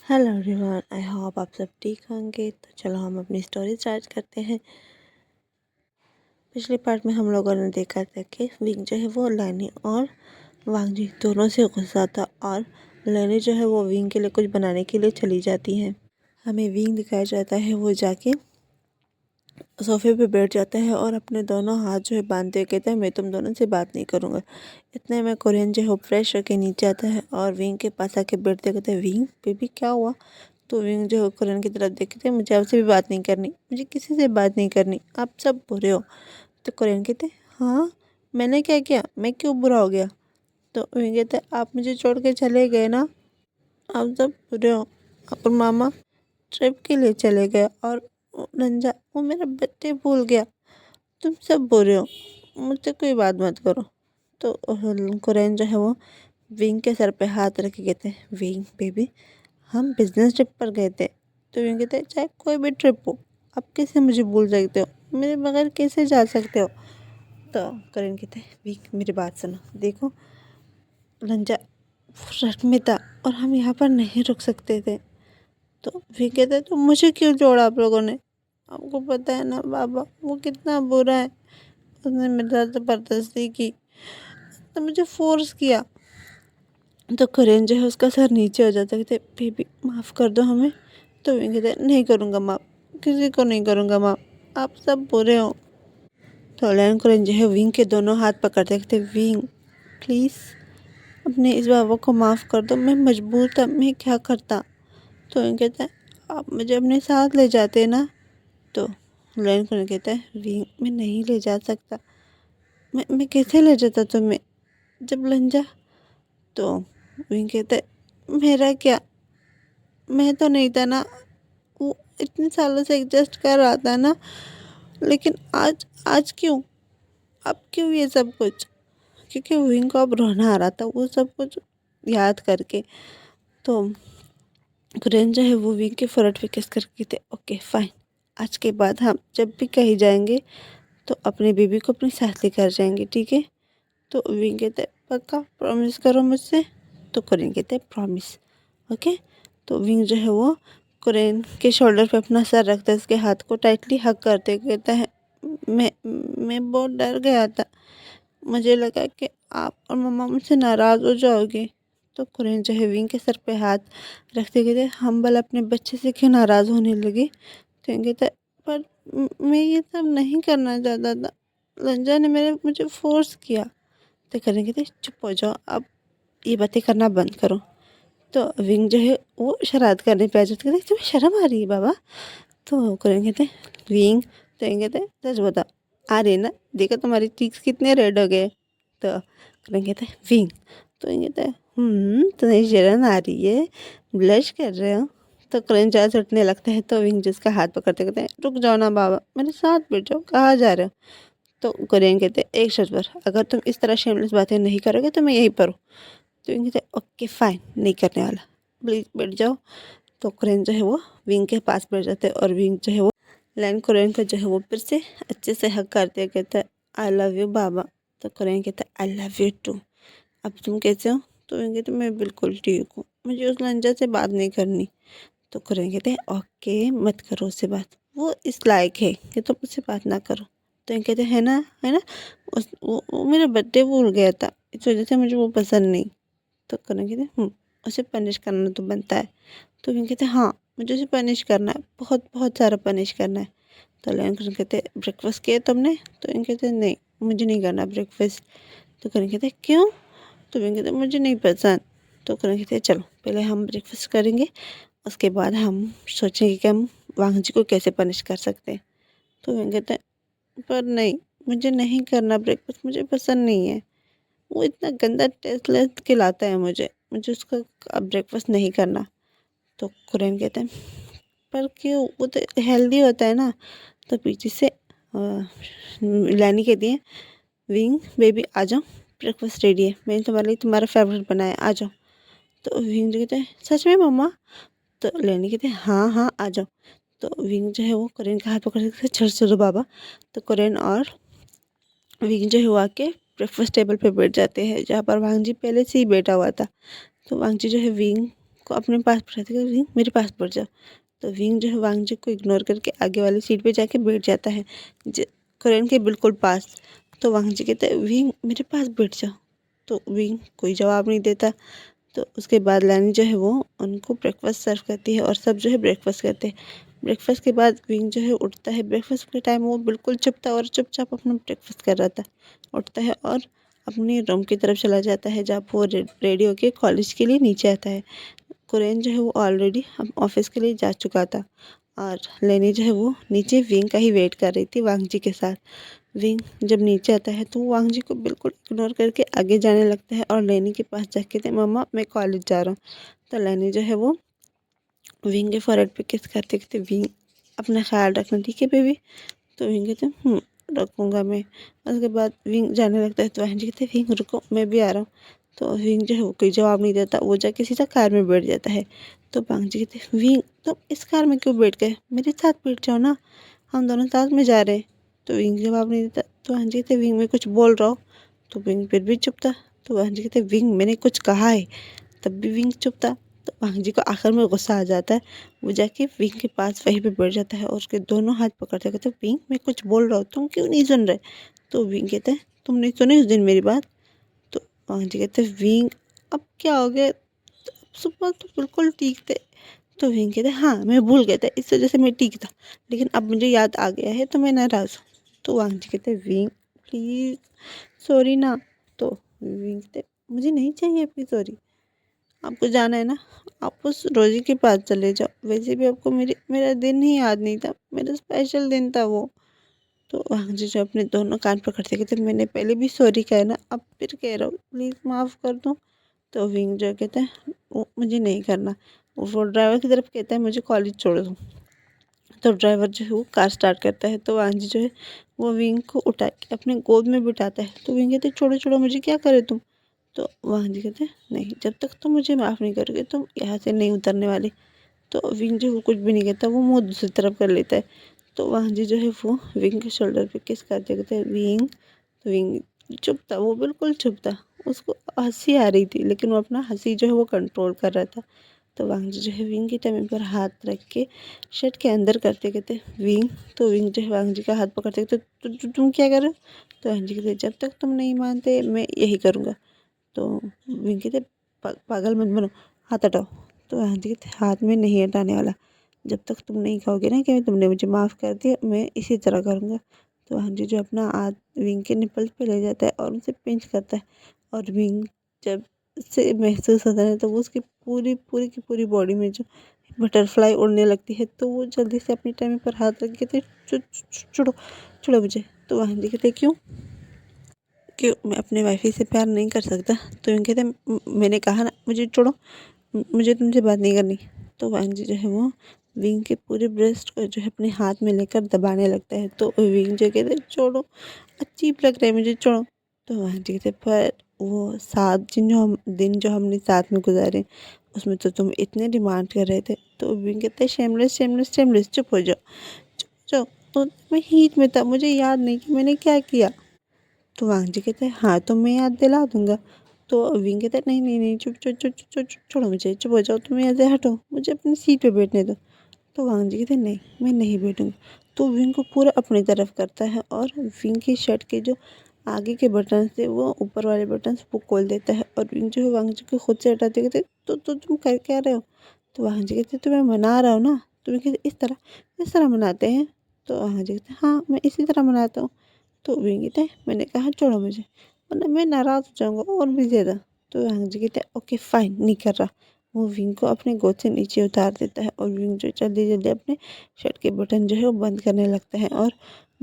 Hello everyone, I hope आप सब ठीक होंगे। तो चलो हम अपनी स्टोरी स्टार्ट करते हैं। पिछले पार्ट में हम लोगों ने देखा था कि विंग जो है वो लैनी और वांगजी दोनों से गुस्सा था और लैनी जो है वो विंग के लिए कुछ बनाने के लिए चली जाती है। हमें विंग दिखाया जाता है वो जाके सोफे पे बैठ जाता है और अपने दोनों हाथ जो है बांधते हुए कहता है मैं तुम दोनों से बात नहीं करूँगा। इतने में कोरियन जो है फ्रेश होके नीचे आता है और विंग के पास आके बैठते कहते हैं विंग बेबी क्या हुआ। तो विंग जो है कोरियन की तरफ देखते मुझे आपसे भी बात नहीं करनी, मुझे किसी से बात नहीं करनी, आप सब बुरे हो। तो कोरियन कहते हाँ मैंने क्या किया, मैं क्यों बुरा हो गया। तो विंग कहते आप मुझे छोड़ के चले गए ना, आप सब बुरे हो। और मामा ट्रिप के लिए चले गए और रंजा वो मेरा बर्थडे भूल गया, तुम सब बुरे हो, मुझसे कोई बात मत करो। तो कोरियन जो है वो विंग के सर पे हाथ रख के कहते हैं विंग बेबी हम बिजनेस ट्रिप पर गए थे। तो विंग कहते हैं चाहे कोई भी ट्रिप हो आप कैसे मुझे भूल सकते हो, मेरे बगैर कैसे जा सकते हो। तो करण कहते हैं विंग मेरी बात सुनो, देखो रंजा रथ में था और हम यहाँ पर नहीं रुक सकते थे। तो विंग कहते हैं तो मुझे क्यों जोड़ा आप लोगों ने, आपको पता है ना बाबा वो कितना बुरा है, उसने मेरे साथ ज़बरदस्ती की, तो मुझे फोर्स किया। तो करेन जो है उसका सर नीचे हो जाता है, कहते बेबी माफ़ कर दो हमें। तो विंग कहते नहीं करूँगा माफ़, किसी को नहीं करूँगा माफ़, आप सब बुरे हो। तो लैन करेन जो है विंग के दोनों हाथ पकड़ते कहते विंग प्लीज़ अपने इस बाबा को माफ़ कर दो, मैं मजबूर था, मैं क्या करता। तो विंग कहता है आप मुझे अपने साथ ले जाते ना। तो लैन करेन कहता है विंग मैं नहीं ले जा सकता, मैं कैसे ले जाता तुम्हें जब लंजा। तो विंग कहता है मेरा क्या, मैं तो नहीं था ना, वो इतने सालों से एडजस्ट कर रहा था ना, लेकिन आज आज क्यों, अब क्यों ये सब कुछ। क्योंकि विंग को अब रोना आ रहा था वो सब कुछ याद करके। तो कुरेन जो है वो विंग के फोrehead पे किस करके थे ओके फाइन, आज के बाद हम जब भी कहीं जाएंगे तो अपने बेबी को अपने साथ लेकर जाएंगे, ठीक है। तो विंग कहते पक्का प्रॉमिस करो मुझसे। तो कुरेन कहते प्रॉमिस ओके। तो विंग जो है वो कुरेन के शोल्डर पे अपना सर रखता है, उसके हाथ को टाइटली हग करते कहता है मैं बहुत डर गया था, मुझे लगा कि आप और मम्मा मुझसे नाराज़ हो जाओगे। तो कुरेन जो है विंग के सर पे हाथ रखते कहते हम भला अपने बच्चे से क्यों नाराज़ होने लगे। तो विंग कहता पर मैं ये सब नहीं करना चाहता था, लंजा ने मुझे फोर्स किया। तो करें कहते चुप हो जाओ, अब ये बातें करना बंद करो। तो विंग जो है वो शरारत करने पे आ जाते कहते तुम्हें शर्म आ रही है बाबा। तो करें कहते विंग, तो विंग कहते सच बता आ रही है ना, देखो तुम्हारी चीक्स कितने रेड हो गए। तो करें कहते विंग, तो विंग कहते तुम्हें शर्म आ रही है, ब्लश कर रहे हो। तो करें जहाँ छुटने लगता है तो विंग जिसका हाथ पकड़ते कहते हैं रुक जाओ ना बाबा, मेरे साथ बैठ जाओ, कहाँ जा रहे हो। तो कोरियन कहते एक शर्त पर, अगर तुम इस तरह शेमलेस बातें नहीं करोगे तो मैं यहीं पर हूँ। तो विंग कहते ओके फाइन नहीं करने वाला, प्लीज़ बैठ जाओ। तो कोरियन जो है वो विंग के पास बैठ जाते हैं और विंग जो है वो लैन कोरियन को जो है वो फिर से अच्छे से हक करते हैं, कहता है आई लव यू बाबा। तो कोरियन कहता है आई लव यू टू, अब तुम कैसे हो। तो विंग कहते मैं बिल्कुल ठीक हूँ, मुझे उस लंजा से बात नहीं करनी। तो कोरियन कहते हैं ओके मत करो उससे बात, वो इस लायक है कि तुम उससे बात ना करो। तो विंग कहते है ना, है ना, वो मेरा बर्थडे भूल गया था, इस वजह से मुझे वो पसंद नहीं। तो करण कहते उसे पनिश करना तो बनता है। तो विंग कहते हाँ मुझे उसे पनिश करना है, बहुत बहुत सारा पनिश करना है। तो लैन करण कहते ब्रेकफास्ट किया तुमने। तो विंग कहते नहीं मुझे नहीं करना ब्रेकफास्ट। तो करण कहते क्यों। तो विंग कहते मुझे नहीं पसंद। तो करण कहते चलो पहले हम ब्रेकफास्ट करेंगे, उसके बाद हम सोचेंगे कि हम वांग जी को कैसे पनिश कर सकते हैं। तो विंग कहते पर नहीं मुझे नहीं करना ब्रेकफास्ट, मुझे पसंद नहीं है, वो इतना गंदा टेस्टलेस खिलाता है मुझे, मुझे उसका अब ब्रेकफास्ट नहीं करना। तो कुरैन कहते हैं पर क्यों, वो तो हेल्दी होता है ना। तो पीछे से लैनी कहती है विंग बेबी आ जाओ, ब्रेकफास्ट रेडी है, मैंने तुम्हारे लिए तुम्हारा फेवरेट बनाया, आ जाओ। तो विंग जो कहते हैं सच में मम्मा। तो लैनी कहते हैं हाँ हाँ आ जाओ। तो विंग जो है वो कुरैन का हाथ पकड़ के चल चलो बाबा। तो कुरैन और विंग जो है वो आके ब्रेकफास्ट टेबल पे बैठ जाते हैं जहाँ पर वांग जी पहले से ही बैठा हुआ था। तो वांग जी जो है विंग को अपने पास बैठाते हैं, विंग मेरे पास बैठ जाओ। तो विंग जो है वांग जी को इग्नोर करके आगे वाली सीट पे जाके बैठ जाता है, कुरेन के बिल्कुल पास। तो वांग जी कहते हैं विंग मेरे पास बैठ जाओ। तो विंग कोई जवाब नहीं देता। तो उसके बाद लैनी जो है वो उनको ब्रेकफास्ट सर्व करती है और सब जो है ब्रेकफास्ट करते हैं। ब्रेकफास्ट के बाद विंग जो है उठता है। ब्रेकफास्ट के टाइम वो बिल्कुल चुप था और चुपचाप अपना ब्रेकफास्ट कर रहा था। उठता है और अपने रूम की तरफ चला जाता है, जहाँ वो रेडी होके कॉलेज के लिए नीचे आता है। कुरेन जो है वो ऑलरेडी ऑफिस के लिए जा चुका था और लेनी जो है वो नीचे विंग का ही वेट कर रही थी वांग जी के साथ। विंग जब नीचे आता है तो वो वांग जी को बिल्कुल इग्नोर करके आगे जाने लगता है और लेनी के पास जाके कहते मम्मा मैं कॉलेज जा रहा हूँ। तो लेनी जो है वो विंग के फॉरहेड पे किस करते कहते विंग अपना ख्याल रखना, ठीक है बेबी। तो विंग कहते रखूँगा मैं। उसके बाद विंग जाने लगता है तो वांग जी कहते विंग रुको मैं भी आ रहा हूँ। तो विंग जो है वो कोई जवाब नहीं देता, वो जाके सीधा कार में बैठ जाता है। तो वांग जी कहते विंग तुम इस कार में क्यों बैठ गए, मेरे साथ बैठ जाओ ना, हम दोनों साथ में जा रहे हैं। तो विंग जवाब नहीं देता। तो वांग जी कहते विंग मैं कुछ बोल रहा हूँ। तो विंग फिर भी चुप था। तो वांग जी कहते विंग मैंने कुछ कहा है। तब भी विंग चुप था। तो वांग जी को आखिर में गुस्सा आ जाता है। वो जाके विंग के पास वहीं पे बैठ जाता है और उसके दोनों हाथ पकड़ते कहते विंग मैं कुछ बोल रहा हूँ, तुम क्यों नहीं सुन रहे। तो विंग कहते हैं तुमने सुनी उस दिन मेरी बात। तो वांग जी कहते विंग अब क्या हो गया, सुबह तो बिल्कुल ठीक थे। तो विंग कहते हाँ मैं भूल गया था, इस वजह से मैं ठीक था, लेकिन अब मुझे याद आ गया है तो मैं नाराज़ हूँ। तो वांग जी कहते विंग प्लीज़ सॉरी ना। तो विंग कहते मुझे नहीं चाहिए आपकी सॉरी, आपको जाना है ना आप उस रोजी के पास चले जाओ, वैसे भी आपको मेरा दिन ही याद नहीं था, मेरा स्पेशल दिन था वो। तो वांग जी जो अपने दोनों कान पकड़ते कहते मैंने पहले भी सॉरी कहा है ना, अब फिर कह रहा हूँ प्लीज़ माफ़ कर दो। तो विंग जो कहते हैं वो मुझे नहीं करना। वो ड्राइवर की तरफ कहता है मुझे कॉलेज छोड़ दो। तो ड्राइवर जो है वो कार स्टार्ट करता है। तो वांग जी जो है वो विंग को उठा के अपने गोद में बिठाता है। तो विंग कहते छोड़ो छोड़ो मुझे क्या करे तुम। तो वांग जी कहते नहीं जब तक तुम मुझे माफ़ नहीं करोगे तुम यहाँ से नहीं उतरने वाले। तो विंग जो वो कुछ भी नहीं कहता, वो मुँह दूसरी तरफ कर लेता है। तो वांग जी जो है वो विंग के शोल्डर पे किस करते कहते हैं विंग। तो विंग चुप था, वो बिल्कुल चुप था। उसको हंसी आ रही थी लेकिन वो अपना हंसी जो है वो कंट्रोल कर रहा था। तो वांग जी जो है विंग की टमी पर हाथ रख के शर्ट के अंदर करते कहते विंग। तो विंग जो है वांग जी का हाथ पकड़ते कहते तुम क्या कर रहे हो। तो वांग जी कहते जब तक तुम नहीं मानते मैं यही करूँगा। तो विंग कहते पागल मत बनो, हाथ हटाओ। तो वांग जी कहते हाथ में नहीं हटाने वाला, जब तक तुम नहीं कहोगे ना कि तुमने मुझे माफ़ कर दिया मैं इसी तरह करूँगा। तो हांजी जो अपना हाथ विंग के निपल पे ले जाता है और उसे पिंच करता है और विंग जब से महसूस होता है तो वो उसकी पूरी पूरी की पूरी बॉडी में जो बटरफ्लाई उड़ने लगती है। तो वो जल्दी से अपनी टाइम पर हाथ रख के कहते छुड़ो छुड़ो मुझे। तो हांजी कहते क्यों क्यों मैं अपने वाइफी से प्यार नहीं कर सकता। तो विंग कहते मैंने कहा ना मुझे छोड़ो, मुझे तुमसे बात नहीं करनी। तो वांग जी जो है वो विंग के पूरे ब्रेस्ट को जो है अपने हाथ में लेकर दबाने लगता है। तो विंग जो कहते छोड़ो अजीब लग रहा है मुझे छोड़ो। तो वांग जी कहते पर वो 7 दिन जो हमने साथ में गुजारे उसमें तो तुम इतने डिमांड कर रहे थे। तो विंग कहते शेमलेस शेमलेस शेमलेस चुप हो जाओ चुप हो जाओ। तो मैं हीट में था, मुझे याद नहीं कि मैंने क्या किया। तो वांग जी कहते हाँ तो मैं याद दिला दूंगा। तो विंग कहता है नहीं नहीं नहीं चुप चुप चुप चुप चुप छोड़ो मुझे, चुप हो जाओ, तुम यहाँ से हटो, मुझे अपनी सीट पे बैठने दो। तो वांग जी कहते नहीं मैं नहीं बैठूंगा। तो विंग को पूरा अपनी तरफ करता है और विंग की शर्ट के जो आगे के बटन थे वो ऊपर वाले बटन वो खोल देता है और विंग जो है वांग जी को खुद से हटाते कहते तो तुम कर क्या रहे हो। तो वांग जी कहते तुम्हें मना रहा हूँ ना। तो विंग कहते इस तरह मनाते हैं। तो वांग जी कहते हाँ मैं इसी तरह मनाता हूँ। तो विंग कहते मैंने कहा छोड़ो मुझे वरना मैं नाराज़ हो जाऊँगा और भी ज़्यादा। तो वांग जी कहते ओके फाइन नहीं कर रहा। वो विंग को अपने गोद से नीचे उतार देता है और विंग जो जल्दी जल्दी अपने शर्ट के बटन जो है वो बंद करने लगता है और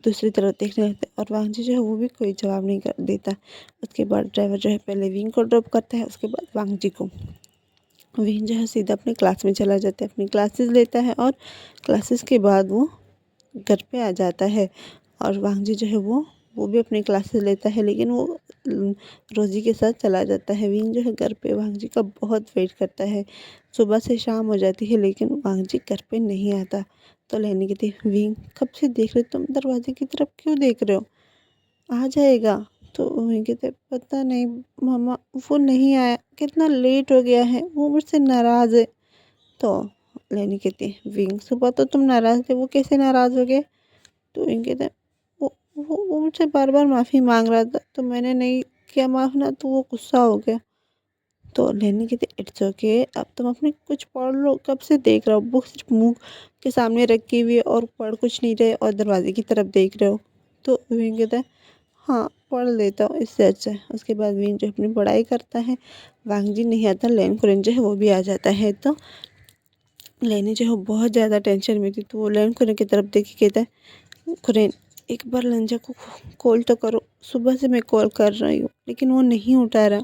दूसरी तरफ देखने लगता है। और वांग जी जो है वो भी कोई जवाब नहीं कर देता। उसके बाद ड्राइवर जो है पहले विंग को ड्रॉप करता है, उसके बाद वांग जी को। विंग जो है सीधा अपने क्लास में चला जाता है, अपनी क्लासेस लेता है और क्लासेस के बाद वो घर पे आ जाता है। और वांग जी जो है वो भी अपनी क्लासेस लेता है लेकिन वो रोज़ी के साथ चला जाता है। विंग जो है घर पे वांग जी का बहुत वेट करता है। सुबह से शाम हो जाती है लेकिन वांग जी घर पे नहीं आता। तो लेनी कहती विंग कब से देख रहे हो, तुम दरवाजे की तरफ क्यों देख रहे हो, आ जाएगा। तो विंग कहते पता नहीं मामा वो नहीं आया, कितना लेट हो गया है, वो मुझसे नाराज़ है। तो लेनी कहती है विंग सुबह तो तुम नाराज़ थे, वो कैसे नाराज़ हो गए? तो विंग कहता है वो मुझसे बार बार माफ़ी मांग रहा था, तो मैंने नहीं किया माफ़ ना, तो वो गुस्सा हो गया। तो लेनी कहती इट्स ओके, अब तुम अपने कुछ पढ़ लो, कब से देख रहा हो बुक सिर्फ मुंह के सामने रखी हुई है और पढ़ कुछ नहीं रहे और दरवाजे की तरफ देख रहे हो। तो विंग कहता है हाँ पढ़ लेता हूँ, इससे अच्छा है। उसके बाद विंग जो अपनी पढ़ाई करता है, वांगजी नहीं आता, लेन कुरेन जो है वो भी आ जाता है। तो लेनी जो है बहुत ज़्यादा टेंशन में थी, तो वो लेन कुरेन की तरफ देख के कहता है कुरेन एक बार लंजा को कॉल तो करो, सुबह से मैं कॉल कर रही हूँ लेकिन वो नहीं उठा रहा,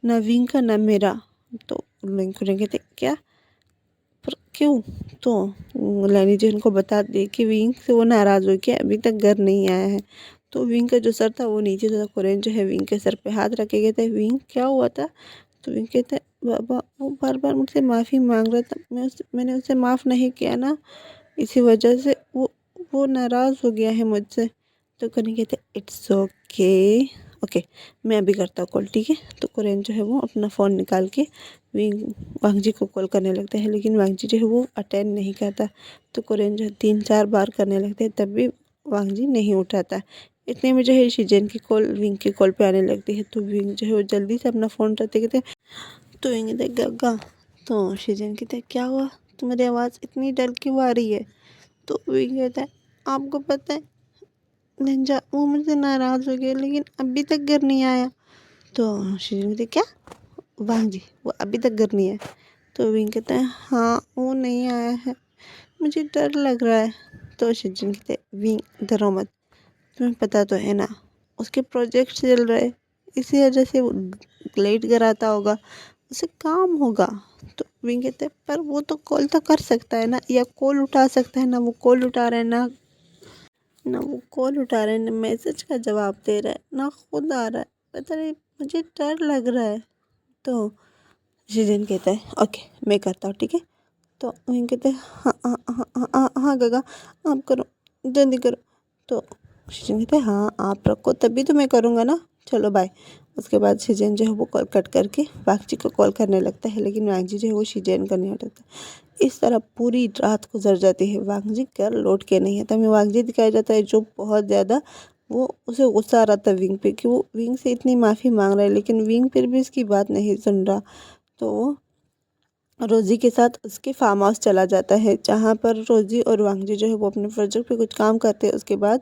ना विंग का ना मेरा। तो लेन कुरेन कहते क्या, पर क्यों? तो लैनी जी उनको बता दी कि विंग से वो नाराज़ हो के अभी तक घर नहीं आया है। तो विंग का जो सर था वो नीचे था, कुरेन जो है विंग के सर पे हाथ रखे गए थे, विंग क्या हुआ था? तो विंग कहता है बाबा वो बार बार मुझसे माफ़ी मांग रहा था, मैंने उसे माफ़ नहीं किया ना, इसी वजह से वो नाराज़ हो गया है मुझसे। तो कुरेन कहते इट्स ओके, ओके मैं अभी करता हूँ कॉल, ठीक है? तो कुरेन जो है वो अपना फ़ोन निकाल के विंग वांगजी को कॉल करने लगते हैं, लेकिन वांगजी जो है वो अटेंड नहीं करता। तो कुरेन जो है 3-4 बार करने लगते हैं, तब भी वांगजी नहीं उठाता। इतने में जो है शीजन की कॉल विंग की कॉल पे आने लगती है। तो विंग जो है वो जल्दी से अपना फ़ोन रखते कहते, तो विंग कहते गग्गा। तो शीजन कहते क्या हुआ, तुम्हारी आवाज़ इतनी डल क्यों आ रही है? तो विंग कहता है आपको पता है लंजा वो मुझसे नाराज़ हो गया लेकिन अभी तक घर नहीं आया। तो शीजन कहते क्या, वांगजी वो अभी तक घर नहीं आया? तो विंग कहता है हाँ वो नहीं आया है, मुझे डर लग रहा है। तो शीजन कहते विंग डरो मत, तुम्हें पता तो है ना उसके प्रोजेक्ट चल रहे, इसी वजह से वो लेट कराता होगा, उसे काम होगा। तो विंग कहते पर वो तो कॉल तो कर सकता है ना, या कॉल उठा सकता है ना, वो कॉल उठा रहे हैं ना वो कॉल उठा रहे हैं, ना मैसेज का जवाब दे रहा है, ना खुद आ रहा है, पता नहीं मुझे डर लग रहा है। तो शीजन कहता है ओके मैं करता हूँ, ठीक है? तो वहीं कहते हैं हाँ हाँ हाँ हाँ हाँ हाँ गगा आप करो, जल्दी करो। तो शीजन कहते हैं हाँ आप रखो तभी तो मैं करूँगा ना, चलो बाय। उसके बाद शीजन जो है वो कॉल कट करके वांगजी को कॉल करने लगता है, लेकिन वांगजी जो है वो शीजन का नहीं उठाता। इस तरह पूरी रात गुजर जाती है, वांगजी घर लौट के नहीं आता। हमें वांगजी दिखाया जाता है जो बहुत ज़्यादा वो उसे गुस्सा आ रहा था विंग पे कि वो विंग से इतनी माफ़ी मांग रहा है लेकिन विंग फिर भी इसकी बात नहीं सुन रहा। तो वो रोज़ी के साथ उसके फार्म हाउस चला जाता है, जहाँ पर रोज़ी और वांगजी जो है वो अपने प्रोजेक्ट पे कुछ काम करते हैं। उसके बाद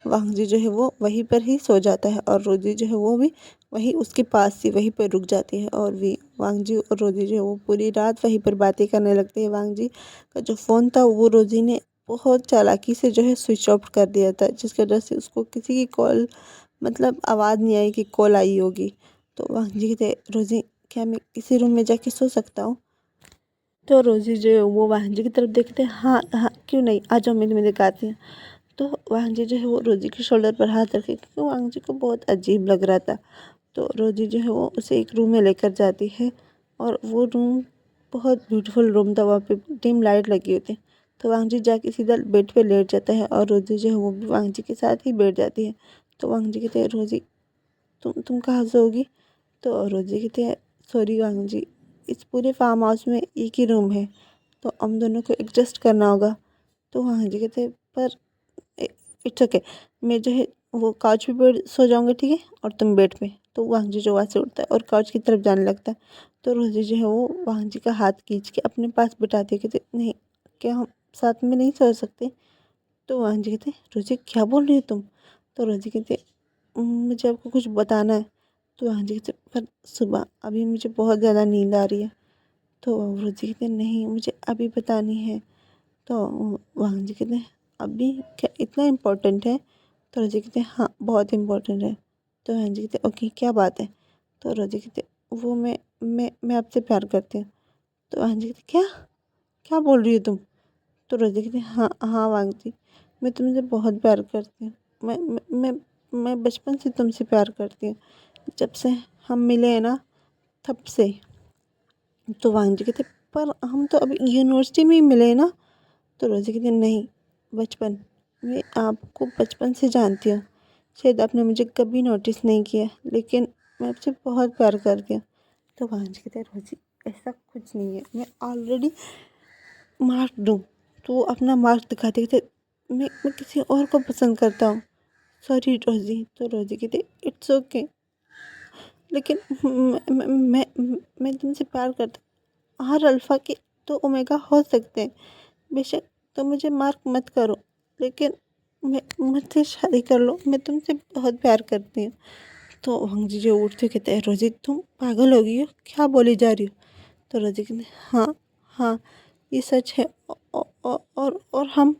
वांगजी जो है वो वहीं पर ही सो जाता है और रोज़ी जो है वो भी वहीं उसके पास ही वहीं पर रुक जाती है, और भी वांगजी और रोज़ी जो है वो पूरी रात वहीं पर बातें करने लगते हैं। वांगजी का जो फ़ोन था वो रोज़ी ने बहुत चालाकी से जो है स्विच ऑफ कर दिया था, जिसकी वजह से उसको किसी की कॉल मतलब आवाज़ नहीं आई कि कॉल आई होगी। तो वांगजी कहते रोज़ी क्या मैं किसी रूम में जाके सो सकता हूँ? तो रोज़ी जो है वो वांगजी की तरफ देखते हैं, हाँ हाँ क्यों नहीं, आ जाओ मैं तुम्हें दिखाती हूँ। तो वांगजी जो है वो रोज़ी के शोल्डर पर हाथ रखे, क्योंकि वांगजी को बहुत अजीब लग रहा था। तो रोज़ी जो है वो उसे एक रूम में लेकर जाती है, और वो रूम बहुत ब्यूटीफुल रूम था, वहाँ पे डिम लाइट लगी हुई थी। तो वांगजी जाके सीधा बेड पे लेट जाता है और रोज़ी जो है वो भी वांगजी के साथ ही बैठ जाती है। तो वांगजी कहते हैं रोज़ी तुम कहाँ सोओगी? तो रोज़ी कहते हैं सॉरी वांगजी, इस पूरे फार्म हाउस में एक ही रूम है, तो हम दोनों को एडजस्ट करना होगा। तो वांगजी कहते हैं पर इट्स ओके, मैं जो है वो काउच पे बैठ सो जाऊँगा, ठीक है, और तुम बेड पे। तो वांगजी जो वहाँ से उठता है और काउच की तरफ जाने लगता है। तो रोज़ी जो है वो वांगजी का हाथ खींच के अपने पास बिठाती है, कहते नहीं क्या हम साथ में नहीं सो सकते? तो वांगजी कहते रोज़ी क्या बोल रही हो तुम? तो रोज़ी कहते मुझे आपको कुछ बताना है। तो वांगजी कहते पर सुबह अभी मुझे बहुत ज़्यादा नींद आ रही है। तो रोज़ी कहते नहीं मुझे अभी बतानी है। तो वांगजी कहते हैं अभी क्या इतना इम्पोर्टेंट है? तो रोज़ी कहते हैं हाँ बहुत इम्पोर्टेंट है। तो वांगजी कहते ओके क्या बात है? तो रोज़ी कहते वो मैं आपसे प्यार करती हूँ। तो वांगजी कहते क्या क्या बोल रही हो तुम? तो रोज़ी कहती हाँ हाँ वांगजी मैं तुमसे बहुत प्यार करती हूँ, मैं बचपन से तुमसे प्यार करती हूँ, जब से हम मिले हैं ना तब से। तो वांगजी कहते पर हम तो अभी यूनिवर्सिटी में ही मिले हैं ना? तो रोज़ी कहती नहीं बचपन, मैं आपको बचपन से जानती हूँ, शायद आपने मुझे कभी नोटिस नहीं किया लेकिन मैं आपसे बहुत प्यार करती हूँ। तो वांगजी कहते रोज़ी ऐसा कुछ नहीं है, मैं ऑलरेडी मार्क दूँ तो वो अपना मार्क दिखाते कहते मैं किसी और को पसंद करता हूँ, सॉरी रोज़ी। तो रोज़ी कहती इट्स ओके, लेकिन मैं तुमसे प्यार करता हूँ। हर अल्फ़ा के तो ओमेगा हो सकते हैं, बेशक तुम मुझे मार्क मत करो, लेकिन मैं मुझसे शादी कर लो, मैं तुमसे बहुत प्यार करती हूँ। तो वंग जी जो उठते कहते हैं रोज़ी तुम पागल हो गई हो, क्या बोली जा रही हो। तो रोज़ी कहते हाँ हाँ ये सच है, और हम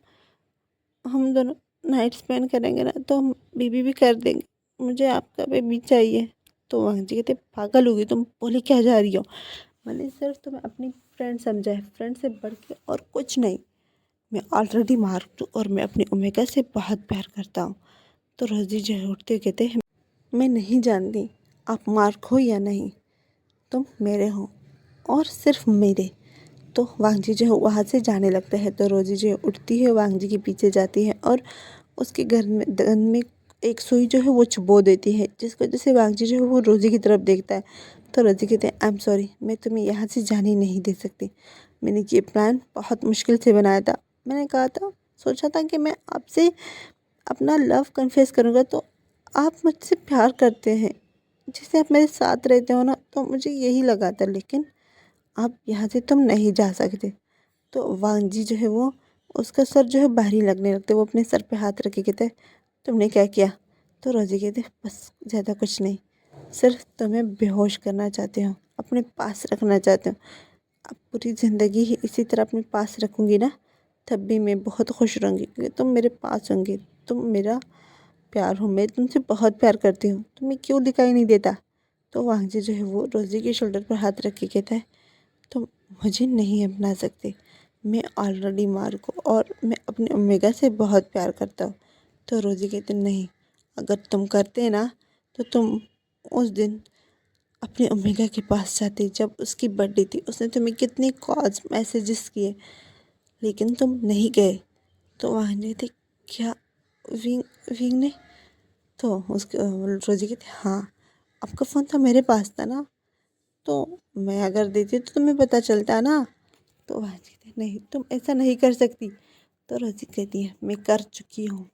दोनों नाइट स्पेंड करेंगे ना तो हम बेबी भी कर देंगे, मुझे आपका बेबी चाहिए। तो वहाँ जी कहते पागल होगी तुम, बोले क्या जा रही हो। मैंने सिर्फ तुम्हें अपनी फ्रेंड समझा है, फ्रेंड से बढ़ के और कुछ नहीं। मैं ऑलरेडी मार्क हूँ और मैं अपनी ओमेगा से बहुत प्यार करता हूँ। तो रोजी जो है उठते कहते हैं मैं नहीं जानती आप मार्क हो या नहीं, तुम मेरे हो और सिर्फ मेरे। तो वांग जी जो है वहाँ से जाने लगता है। तो रोजी जो है उठती है, वांग जी के पीछे जाती है और उसके घर में गन में एक सुई जो है वो चुबो देती है, जिसकी वजह से वांग जी जो है वो रोजी की तरफ देखता है। तो रोजी कहते हैं आई एम सॉरी, मैं तुम्हें यहाँ से जाने नहीं दे सकती। मैंने ये प्लान बहुत मुश्किल से बनाया था। मैंने कहा था, सोचा था कि मैं आपसे अपना लव कन्फेस करूँगा तो आप मुझसे प्यार करते हैं, जैसे आप मेरे साथ रहते हो ना, तो मुझे यही लगा था, लेकिन अब यहाँ से तुम नहीं जा सकते। तो वांग जी जो है वो उसका सर जो है भारी लगने लगते, वो अपने सर पे हाथ रखे कहते तुमने क्या किया। तो रोजी कहते बस ज़्यादा कुछ नहीं, सिर्फ तुम्हें बेहोश करना चाहते हो, अपने पास रखना चाहते हो। अब पूरी ज़िंदगी ही इसी तरह अपने पास रखूँगी ना, तब भी मैं बहुत खुश रहूँगी, क्योंकि तुम मेरे पास होंगे, तुम मेरा प्यार हो, मैं तुमसे बहुत प्यार करती हूँ, तुम्हें क्यों दिखाई नहीं देता। तो वांग जी जो है वो रोजी के शोल्डर पर हाथ रख के कहता है तुम मुझे नहीं अपना सकते, मैं ऑलरेडी मार्क हूँ और मैं अपने ओमेगा से बहुत प्यार करता हूँ। तो रोजी कहते नहीं, अगर तुम करते ना तो तुम उस दिन अपने ओमेगा के पास जाते, जब उसकी बर्थडे थी, उसने तुम्हें कितने कॉल्स मैसेजेस किए, लेकिन तुम नहीं गए। तो वहाँ नहीं थे क्या विंग विंग ने। तो उसके रोजी कहते हाँ, आपका फ़ोन तो मेरे पास था ना, तो मैं अगर देती तो तुम्हें पता चलता ना। तो वहाँ कहते नहीं, तुम ऐसा नहीं कर सकती। तो रोजी कहती है मैं कर चुकी हूँ,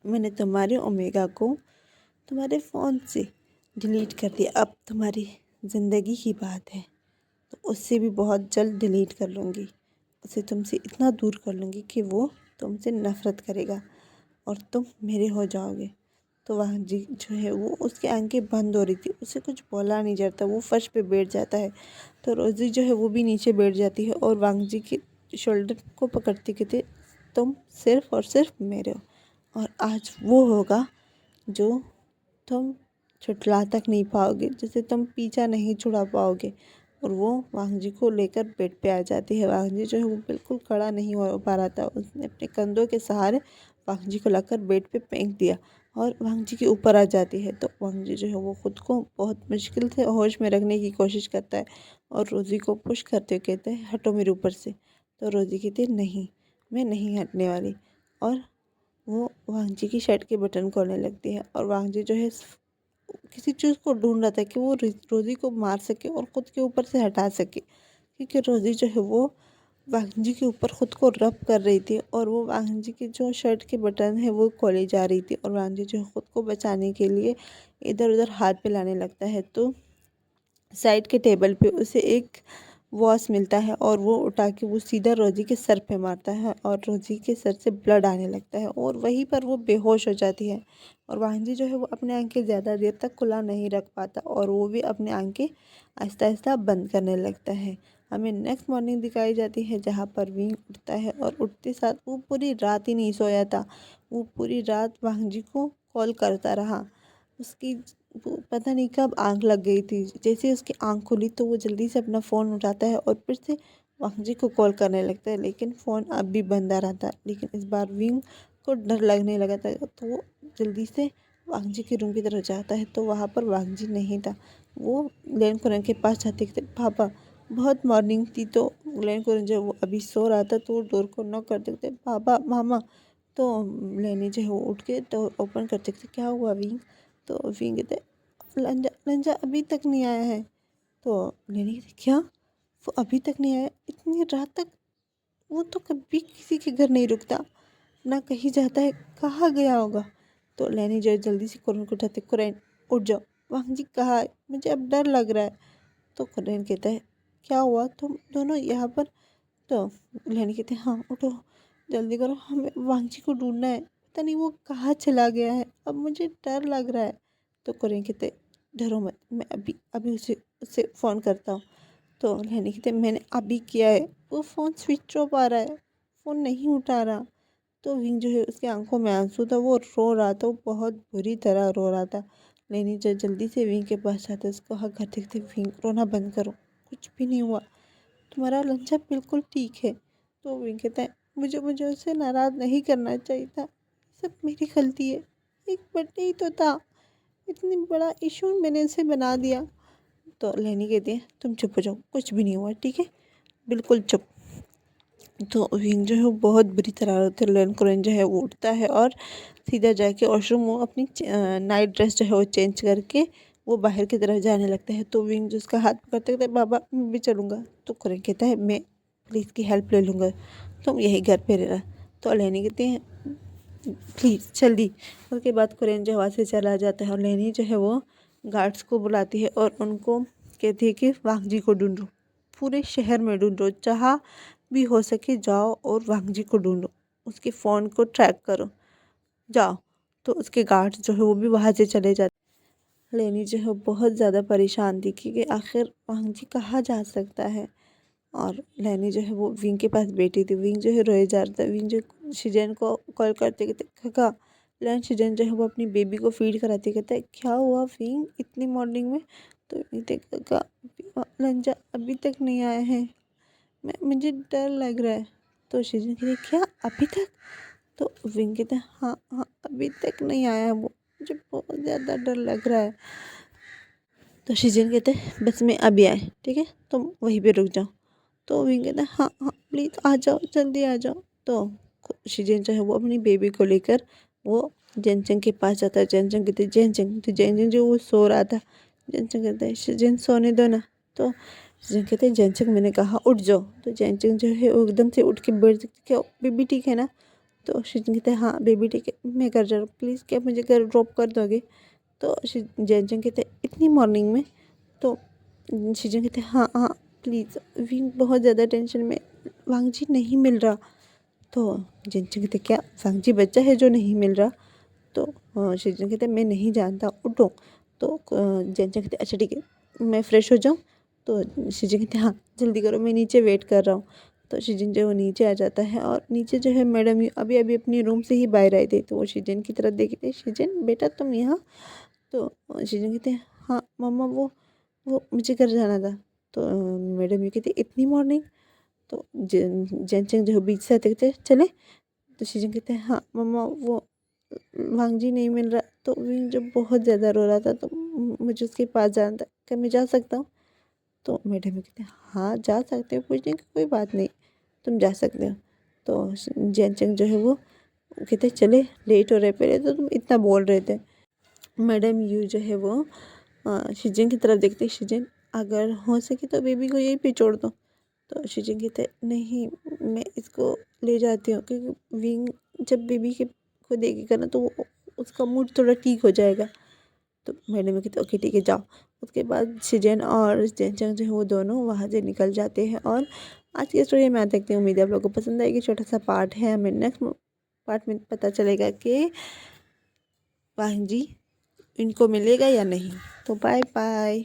मैंने तुम्हारे ओमेगा को तुम्हारे फ़ोन से डिलीट कर दिया, अब तुम्हारी ज़िंदगी की बात है, तो उससे भी बहुत जल्द डिलीट कर लूँगी, उसे तुमसे इतना दूर कर लूँगी कि वो तुमसे नफ़रत करेगा और तुम मेरे हो जाओगे। तो वहाँ जी जो है वो उसकी आंखें बंद हो रही थी, उसे कुछ बोला नहीं जाता, वो फर्श पे बैठ जाता है। तो रोज़ी जो है वो भी नीचे बैठ जाती है और वांग जी के शोल्डर को पकड़ते कहते तुम सिर्फ़ और सिर्फ मेरे हो, और आज वो होगा जो तुम छुटला तक नहीं पाओगे, जिसे तुम पीछा नहीं छुड़ा पाओगे। और वो वांग जी को लेकर बेड पे आ जाती है। वांग जी जो है वो बिल्कुल खड़ा नहीं हो पा रहा था, उसने अपने कंधों के सहारे वांग जी को लाकर बेड पे फेंक दिया और वांग जी के ऊपर आ जाती है। तो वांग जी जो है वो खुद को बहुत मुश्किल से होश में रखने की कोशिश करता है और रोज़ी को पुश करते हुए कहते हैं हटो मेरे ऊपर से। तो रोज़ी कहती है नहीं, मैं नहीं हटने वाली, और वो वांग जी की शर्ट के बटन खोलने लगती है। और वांग जी जो है किसी चीज़ को ढूंढ रहा था कि वो रोज़ी को मार सके और ख़ुद के ऊपर से हटा सके, क्योंकि रोज़ी जो है वो वांग जी के ऊपर ख़ुद को रब कर रही थी और वो वांग जी की जो शर्ट के बटन है वो खोले जा रही थी। और वांग जी जो है ख़ुद को बचाने के लिए इधर उधर हाथ मिलाने लगता है। तो साइड के टेबल पे उसे एक वॉच मिलता है और वो उठा के वो सीधा रोजी के सर पे मारता है और रोजी के सर से ब्लड आने लगता है और वहीं पर वो बेहोश हो जाती है। और वांजी जो है वो अपने आंखें ज़्यादा देर तक खुला नहीं रख पाता और वो भी अपने आंखें आहिस्ता आहिस्ता बंद करने लगता है। हमें नेक्स्ट मॉर्निंग दिखाई जाती है जहाँ पर विंग उठता है और उठते साथ वो पूरी रात ही नहीं सोया था, वो पूरी रात वांजी को कॉल करता रहा। उसकी वो पता नहीं कब आँख लग गई थी, जैसे ही उसकी आँख खुली तो वो जल्दी से अपना फ़ोन उठाता है और फिर से वांग जी को कॉल करने लगता है, लेकिन फ़ोन अब भी बंद आ रहा था। लेकिन इस बार विंग को डर लगने लगा था, तो वो जल्दी से वांग जी के रूम की तरफ जाता है तो वहाँ पर वांग जी नहीं था। वो ग्लेन कुरन के पास जाते थे, पापा बहुत मॉर्निंग थी। तो ग्लेन कुरन जो वो अभी सो रहा था तो वो डोर को नॉक करते थे, पापा मामा। तो लेनी जो है वो उठ के तो ओपन करते थे, क्या हुआ विंग। तो विंग कहते लंजा लंजा अभी तक नहीं आया है। तो लेनी कहती क्या, वो अभी तक नहीं आया, इतनी रात तक वो तो कभी किसी के घर नहीं रुकता, ना कहीं जाता है, कहाँ गया होगा। तो लैनी जो है जल्दी से कुरैन को उठाते, कुरैन उठ जाओ, वांग जी कहाँ है, मुझे अब डर लग रहा है। तो कुरैन कहता है क्या हुआ, तुम दोनों यहाँ पर। तो लैनी कहते हैं हाँ उठो, जल्दी करो, हमें वांग जी को ढूंढना है, पता नहीं वो कहाँ चला गया है, अब मुझे डर लग रहा है। तो कुरैन कहते डरो मत, मैं अभी अभी उसे उससे फ़ोन करता हूँ। तो लैनी कहते मैंने अभी किया है, वो फ़ोन स्विच ऑफ आ रहा है, फ़ोन नहीं उठा रहा। तो विंग जो है उसकी आंखों में आंसू था, वो रो रहा था, वो बहुत बुरी तरह रो रहा था। लेनी जब जल्दी से विंग के पास जाते उसको हक करते कहते विंग रोना बंद करो, कुछ भी नहीं हुआ, तुम्हारा लंचा बिल्कुल ठीक है। तो विंग कहता है मुझे मुझे उससे नाराज़ नहीं करना चाहिए था, सब मेरी गलती है, एक बर्थडे ही तो था, इतनी बड़ा इशू मैंने इसे बना दिया। तो लेनी कहती है तुम चुप हो जाओ, कुछ भी नहीं हुआ ठीक है, बिल्कुल चुप। तो विंग जो है वो बहुत बुरी तरह होती है। कुरैन जो है वो उठता है और सीधा जाके वॉशरूम वो अपनी नाइट ड्रेस जो है वो चेंज करके वो बाहर की तरफ जाने लगता है। तो विंग जो उसका हाथ पकड़ते कहते बाबा मैं भी चलूँगा। तो कुरैन कहता है मैं प्लीज़ की हेल्प ले लूँगा, तुम यही घर पे रहना। तो अलैनी कहती हैं प्लीज़ जल्दी। उसके बाद कुरैन जो वहाँ से चला जाता है और लैनी जो है वो गार्ड्स को बुलाती है और उनको कहती है कि वांग जी को ढूंढो, पूरे शहर में ढूंढो, जहाँ भी हो सके जाओ और वांग जी को ढूंढो, उसके फ़ोन को ट्रैक करो, जाओ। तो उसके गार्ड्स जो है वो भी वहाँ से चले जाते। लेनी जो है बहुत ज़्यादा परेशान थी कि आखिर वांग जी कहाँ जा सकता है। और लेनी जो है वो विंग के पास बैठी थी, विंग जो है रोए जा रहा था। विंग जो शिजन को कॉल करते कहते काका लैन, शिजन जो है वो अपनी बेबी को फीड कराते कहता है क्या हुआ विंग इतनी मॉर्निंग में। तो कहते काका लंजा अभी तक नहीं आया है, मुझे डर लग रहा है। तो शिजन कहते क्या अभी तक। तो विंग कहते हाँ हाँ अभी तक नहीं आया है वो, मुझे बहुत ज़्यादा डर लग रहा है। तो शिजन कहते बस मैं अभी आए ठीक है, तुम वहीं पे रुक जाओ। तो विंग कहते हाँ हाँ प्लीज़ आ जाओ, जल्दी आ जाओ। तो शिजन जो है वो अपनी बेबी को लेकर वो जेनचंग के पास जाता है। जेनचंग कहते जेनचंग, तो जेनचंग जो वो सो रहा था, जेनचंग कहता है शिजन सोने दो ना। तो शिजन कहते हैं जेनचंग मैंने कहा उठ जाओ। तो जेनचंग जो है वो एकदम से उठ के बैठ सकती, क्या बेबी ठीक है ना। तो शिजन कहते हैं हाँ बेबी ठीक है, मैं घर जा रहा हूँ, प्लीज़ क्या मुझे घर ड्रॉप कर दोगे। तो जेनचंग कहते हैं इतनी मॉर्निंग में। तो शिजन कहते हैं हाँ हाँ प्लीज़, विंग बहुत ज़्यादा टेंशन में, वांग जी नहीं मिल रहा। तो जेनचंग कहते क्या वांग जी बच्चा है जो नहीं मिल रहा। तो शिजन कहते मैं नहीं जानता, उठो। तो जेनचंग कहते अच्छा ठीक है मैं फ़्रेश हो जाऊँ। तो शिजन कहते हाँ जल्दी करो मैं नीचे वेट कर रहा हूँ। तो शिजन जो वो नीचे आ जाता है और नीचे जो है मैडम अभी अभी अपनी रूम से ही बाहर आई थी। तो वो शिजन की तरफ देखते शिजन बेटा तुम यहाँ। तो शिजन कहते हैं हाँ मम्मा वो मुझे घर जाना था। तो मैडम ये कहती इतनी मॉर्निंग। तो जेनचंग जो बीच से आते कहते चले। तो शिजन कहते हैं हाँ मम्मा वो वांग जी नहीं मिल रहा। तो विंग जो बहुत ज़्यादा रो रहा था, तो मुझे उसके पास जाना था, क्या मैं जा सकता हूँ। तो मैडम ये कहते हैं हाँ जा सकते हो, पूछने की कोई बात नहीं, तुम जा सकते हो। तो जेनचंग जो है वो कहते चले लेट हो रहे, पहले तो तुम इतना बोल रहे थे। मैडम यू जो है वो शिजन की तरफ देखते, शिजन अगर हो सके तो बेबी को यहीं पे छोड़ दो। तो शिजन कहते नहीं मैं इसको ले जाती हूँ, क्योंकि विंग जब बेबी के को देखेगा ना तो उसका मूड थोड़ा ठीक हो जाएगा। तो मैडम कहते ओके ठीक है जाओ। उसके बाद शिजन और जेनचंग जो है वो दोनों वहाँ से निकल जाते हैं। और आज की स्टोरी में देखते हैं, उम्मीद है आप लोगों को पसंद आएगी। छोटा सा पार्ट है, हमें नेक्स्ट पार्ट में पता चलेगा कि वांग जी इनको मिलेगा या नहीं। तो बाय बाय।